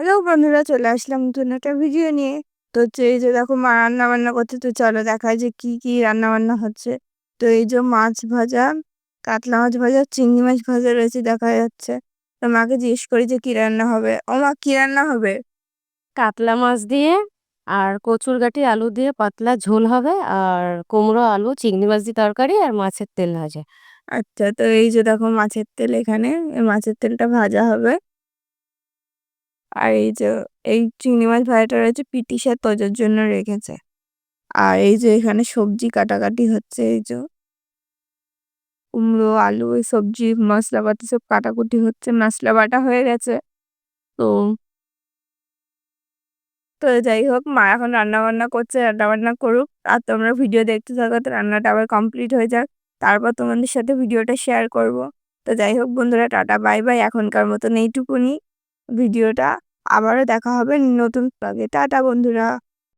Hello বন্ধুরা, চলে আসলাম নতুন একটা ভিডিও নিয়ে। তো হচ্ছে এই যে দেখো মা রান্না বান্না করছে, তো চলো দেখায় যে কি কি রান্না বান্না হচ্ছে। তো এই যে মাছ ভাজা, কাতলা মাছ ভাজা, চিংড়ি মাছ ভাজা রয়েছে দেখা যাচ্ছে। তো মাকে জিজ্ঞেস করি যে কি রান্না হবে। ও মা, কি রান্না হবে? কাতলা মাছ দিয়ে আর কচুরগাঠি আলু দিয়ে পাতলা ঝোল হবে, আর কুমড়ো আলু চিংড়ি মাছ দিয়ে তরকারি আর মাছের তেল ভাজা। আচ্ছা, তো এই যে দেখো মাছের তেল, এখানে এই মাছের তেলটা ভাজা হবে। আর এই যে এই চিংড়ি মাছ ভাজাটা রয়েছে পিটিসা তোজোর জন্য রেখেছে। আর এই যে এখানে সবজি কাটাকাটি হচ্ছে, এই যে কুমড়ো আলু এই সবজি মশলাপাতি সব কাটাকুটি হচ্ছে, মশলা বাটা হয়ে গেছে। তো তো যাই হোক, মা এখন রান্না বান্না করছে, রান্না বান্না করুক আর তোমরা ভিডিও দেখতে থাকো। তো রান্নাটা আবার কমপ্লিট হয়ে যাক, তারপর তোমাদের সাথে ভিডিওটা শেয়ার করব। তো যাই হোক বন্ধুরা, টাটা বাই বাই, এখনকার মতন এইটুকুনি ভিডিওটা। আবারও দেখা হবে নতুন ব্লগে। টাটা বন্ধুরা।